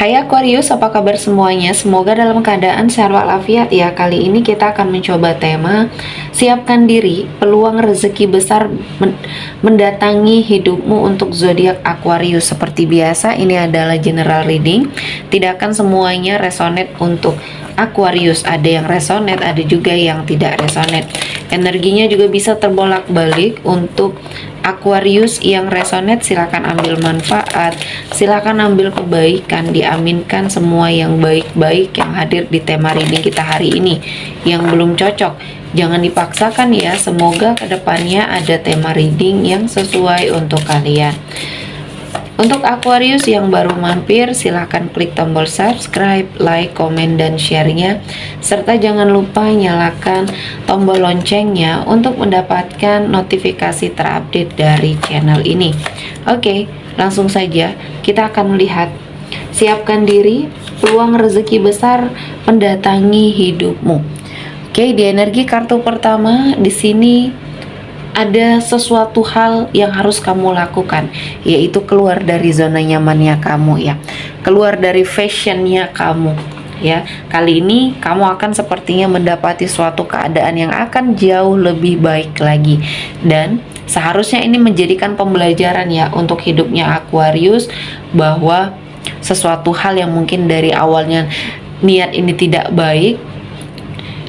Hai Aquarius, apa kabar semuanya? Semoga dalam keadaan sehat walafiat ya. Kali ini kita akan mencoba tema siapkan diri, peluang rezeki besar mendatangi hidupmu untuk zodiak Aquarius. Seperti biasa, ini adalah general reading. Tidak akan semuanya resonate untuk Aquarius. Ada yang resonate, ada juga yang tidak resonate. Energinya juga bisa terbolak-balik. Untuk Aquarius yang resonate, silakan ambil manfaat, silakan ambil kebaikan, diaminkan semua yang baik-baik yang hadir di tema reading kita hari ini. Yang belum cocok, jangan dipaksakan ya. Semoga kedepannya ada tema reading yang sesuai untuk kalian. Untuk Aquarius yang baru mampir, silahkan klik tombol subscribe, like, komen, dan share-nya. Serta jangan lupa nyalakan tombol loncengnya untuk mendapatkan notifikasi terupdate dari channel ini. Oke, langsung saja kita akan melihat. Siapkan diri, peluang rezeki besar mendatangi hidupmu. Oke, di energi kartu pertama di sini ada sesuatu hal yang harus kamu lakukan, yaitu keluar dari zona nyamannya kamu ya, keluar dari fashionnya kamu ya. Kali ini kamu akan sepertinya mendapati suatu keadaan yang akan jauh lebih baik lagi, dan seharusnya ini menjadikan pembelajaran ya untuk hidupnya Aquarius, bahwa sesuatu hal yang mungkin dari awalnya niat ini tidak baik,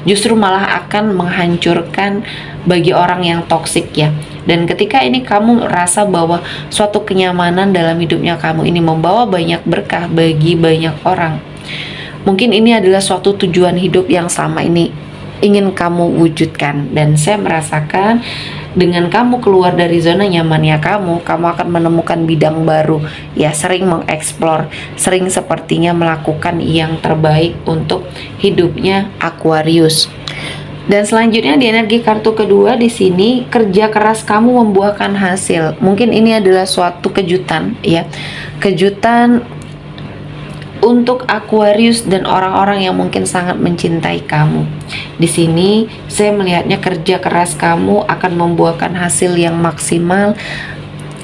justru malah akan menghancurkan bagi orang yang toksik ya. Dan ketika ini kamu merasa bahwa suatu kenyamanan dalam hidupnya kamu ini membawa banyak berkah bagi banyak orang, mungkin ini adalah suatu tujuan hidup yang selama ini ingin kamu wujudkan. Dan saya merasakan dengan kamu keluar dari zona nyamannya kamu akan menemukan bidang baru ya, sering mengeksplor, sering sepertinya melakukan yang terbaik untuk hidupnya Aquarius. Dan selanjutnya di energi kartu kedua di sini, kerja keras kamu membuahkan hasil. Mungkin ini adalah suatu kejutan ya, kejutan untuk Aquarius dan orang-orang yang mungkin sangat mencintai kamu. Di sini saya melihatnya kerja keras kamu akan membuahkan hasil yang maksimal,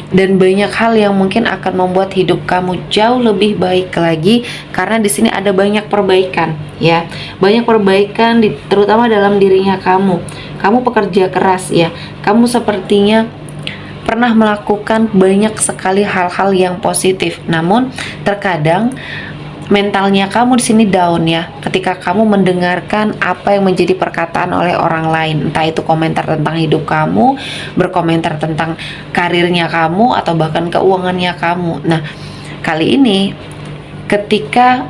dan banyak hal yang mungkin akan membuat hidup kamu jauh lebih baik lagi, karena di sini ada banyak perbaikan ya, banyak perbaikan terutama dalam dirinya kamu. Kamu pekerja keras ya, kamu sepertinya pernah melakukan banyak sekali hal-hal yang positif, namun terkadang mentalnya kamu di sini down ya, ketika kamu mendengarkan apa yang menjadi perkataan oleh orang lain, entah itu komentar tentang hidup kamu, berkomentar tentang karirnya kamu, atau bahkan keuangannya kamu. Nah, kali ini ketika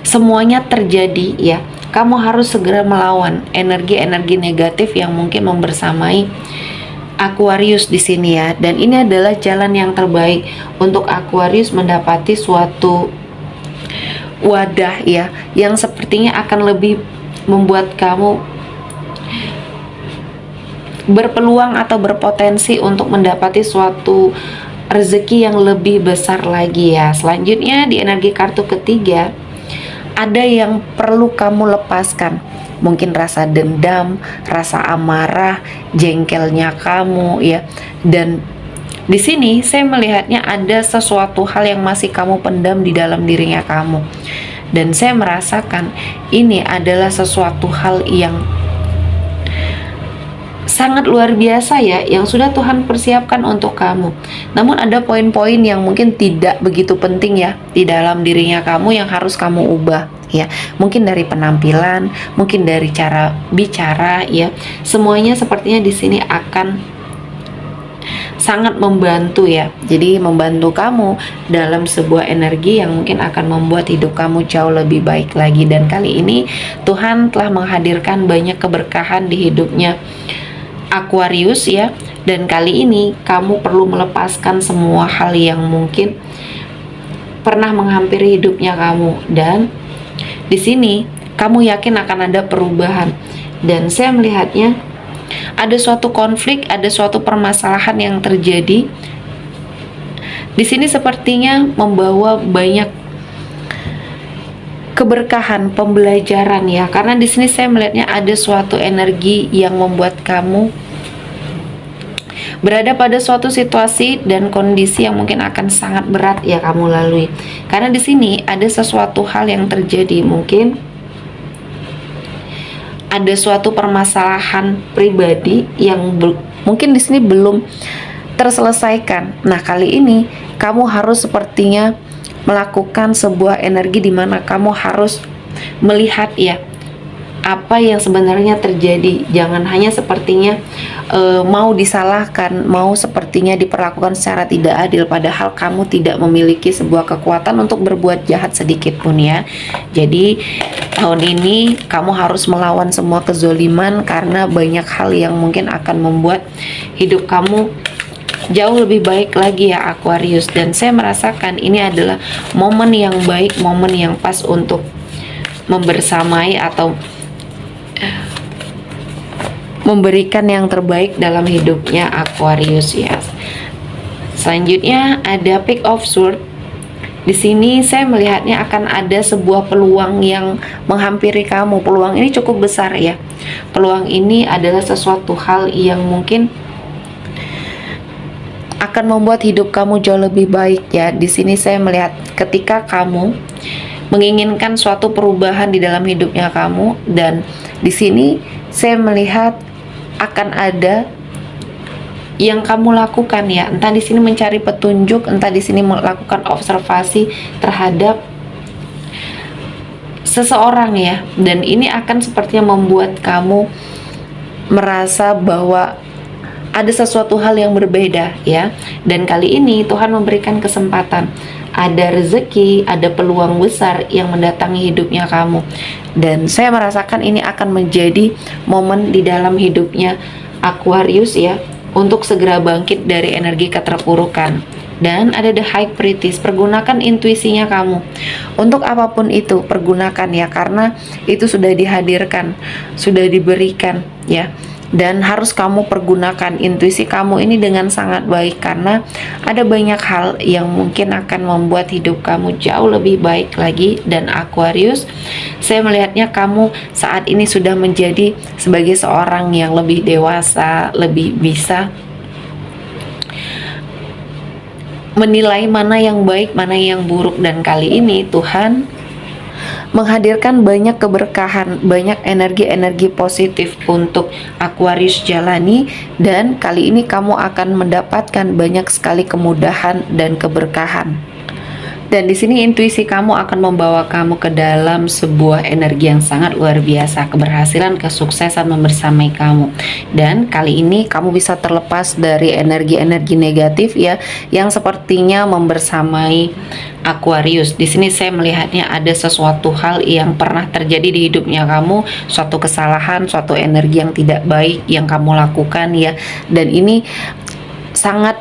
semuanya terjadi ya, kamu harus segera melawan energi-energi negatif yang mungkin membersamai Aquarius di sini ya. Dan ini adalah jalan yang terbaik untuk Aquarius mendapati suatu wadah ya, yang sepertinya akan lebih membuat kamu berpeluang atau berpotensi untuk mendapati suatu rezeki yang lebih besar lagi ya. Selanjutnya di energi kartu ketiga, ada yang perlu kamu lepaskan. Mungkin rasa dendam, rasa amarah, jengkelnya kamu ya. Dan di sini saya melihatnya ada sesuatu hal yang masih kamu pendam di dalam dirinya kamu. Dan saya merasakan ini adalah sesuatu hal yang sangat luar biasa ya, yang sudah Tuhan persiapkan untuk kamu. Namun ada poin-poin yang mungkin tidak begitu penting ya di dalam dirinya kamu yang harus kamu ubah ya. Mungkin dari penampilan, mungkin dari cara bicara ya. Semuanya sepertinya di sini akan sangat membantu ya. Jadi membantu kamu dalam sebuah energi yang mungkin akan membuat hidup kamu jauh lebih baik lagi. Dan kali ini Tuhan telah menghadirkan banyak keberkahan di hidupnya Aquarius ya. Dan kali ini kamu perlu melepaskan semua hal yang mungkin pernah menghampiri hidupnya kamu. Dan di sini kamu yakin akan ada perubahan. Dan saya melihatnya ada suatu konflik, ada suatu permasalahan yang terjadi. Di sini sepertinya membawa banyak keberkahan, pembelajaran ya. Karena di sini saya melihatnya ada suatu energi yang membuat kamu berada pada suatu situasi dan kondisi yang mungkin akan sangat berat ya kamu lalui. Karena di sini ada sesuatu hal yang terjadi, mungkin ada suatu permasalahan pribadi yang mungkin di sini belum terselesaikan. Nah, kali ini kamu harus sepertinya melakukan sebuah energi di mana kamu harus melihat ya apa yang sebenarnya terjadi. Jangan hanya sepertinya mau disalahkan, mau sepertinya diperlakukan secara tidak adil, padahal kamu tidak memiliki sebuah kekuatan untuk berbuat jahat sedikit pun ya. Jadi tahun ini kamu harus melawan semua kezoliman, karena banyak hal yang mungkin akan membuat hidup kamu jauh lebih baik lagi ya Aquarius. Dan saya merasakan ini adalah momen yang baik, momen yang pas untuk membersamai atau memberikan yang terbaik dalam hidupnya Aquarius ya. Selanjutnya ada Page of Swords. Di sini saya melihatnya akan ada sebuah peluang yang menghampiri kamu. Peluang ini cukup besar ya. Peluang ini adalah sesuatu hal yang mungkin akan membuat hidup kamu jauh lebih baik ya. Di sini saya melihat ketika kamu menginginkan suatu perubahan di dalam hidupnya kamu, dan di sini saya melihat akan ada yang kamu lakukan ya. Entah di sini mencari petunjuk, entah di sini melakukan observasi terhadap seseorang ya. Dan ini akan sepertinya membuat kamu merasa bahwa ada sesuatu hal yang berbeda ya. Dan kali ini Tuhan memberikan kesempatan, ada rezeki, ada peluang besar yang mendatangi hidupnya kamu. Dan saya merasakan ini akan menjadi momen di dalam hidupnya Aquarius ya, untuk segera bangkit dari energi keterpurukan. Dan ada the High Priestess. Pergunakan intuisinya kamu untuk apapun itu, pergunakan ya, karena itu sudah dihadirkan, sudah diberikan ya. Dan harus kamu pergunakan intuisi kamu ini dengan sangat baik, karena ada banyak hal yang mungkin akan membuat hidup kamu jauh lebih baik lagi. Dan Aquarius, saya melihatnya kamu saat ini sudah menjadi sebagai seorang yang lebih dewasa, lebih bisa menilai mana yang baik, mana yang buruk. Dan kali ini Tuhan menghadirkan banyak keberkahan, banyak energi-energi positif untuk Aquarius jalani. Dan kali ini kamu akan mendapatkan banyak sekali kemudahan dan keberkahan. Dan di sini intuisi kamu akan membawa kamu ke dalam sebuah energi yang sangat luar biasa, keberhasilan, kesuksesan membersamai kamu. Dan kali ini kamu bisa terlepas dari energi-energi negatif ya, yang sepertinya membersamai Aquarius. Di sini saya melihatnya ada sesuatu hal yang pernah terjadi di hidupnya kamu, suatu kesalahan, suatu energi yang tidak baik yang kamu lakukan ya. Dan ini sangat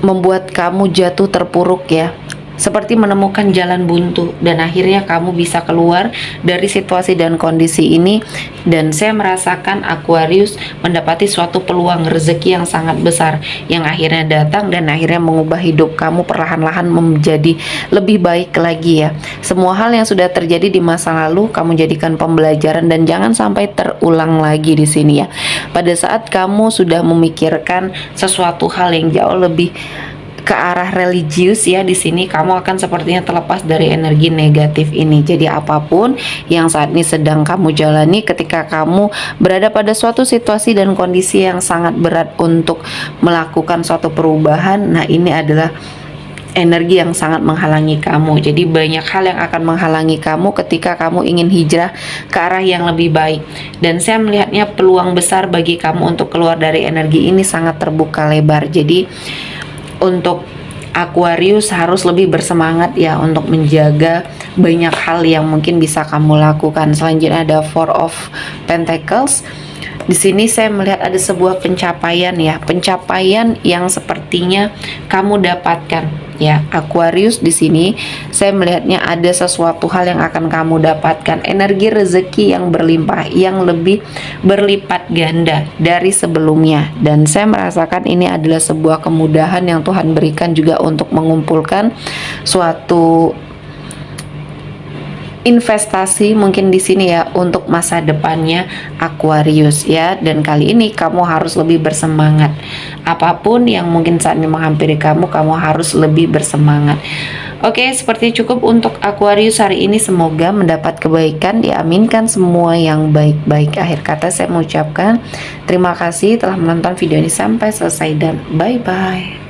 membuat kamu jatuh terpuruk ya, seperti menemukan jalan buntu, dan akhirnya kamu bisa keluar dari situasi dan kondisi ini. Dan saya merasakan Aquarius mendapati suatu peluang rezeki yang sangat besar yang akhirnya datang dan akhirnya mengubah hidup kamu perlahan-lahan menjadi lebih baik lagi ya. Semua hal yang sudah terjadi di masa lalu kamu jadikan pembelajaran dan jangan sampai terulang lagi di sini ya. Pada saat kamu sudah memikirkan sesuatu hal yang jauh lebih ke arah religius ya, di sini kamu akan sepertinya terlepas dari energi negatif ini. Jadi apapun yang saat ini sedang kamu jalani, ketika kamu berada pada suatu situasi dan kondisi yang sangat berat untuk melakukan suatu perubahan, nah ini adalah energi yang sangat menghalangi kamu. Jadi banyak hal yang akan menghalangi kamu ketika kamu ingin hijrah ke arah yang lebih baik. Dan saya melihatnya peluang besar bagi kamu untuk keluar dari energi ini sangat terbuka lebar. Jadi untuk Aquarius harus lebih bersemangat ya untuk menjaga banyak hal yang mungkin bisa kamu lakukan. Selanjutnya ada Four of Pentacles. Di sini saya melihat ada sebuah pencapaian ya, pencapaian yang sepertinya kamu dapatkan ya Aquarius. Di sini saya melihatnya ada sesuatu hal yang akan kamu dapatkan, energi rezeki yang berlimpah, yang lebih berlipat ganda dari sebelumnya. Dan saya merasakan ini adalah sebuah kemudahan yang Tuhan berikan juga untuk mengumpulkan suatu investasi mungkin di sini ya untuk masa depannya Aquarius ya. Dan kali ini kamu harus lebih bersemangat. Apapun yang mungkin saat ini menghampiri kamu, kamu harus lebih bersemangat. Oke, seperti cukup untuk Aquarius hari ini. Semoga mendapat kebaikan, diaminkan semua yang baik-baik. Akhir kata saya mengucapkan terima kasih telah menonton video ini sampai selesai dan bye-bye.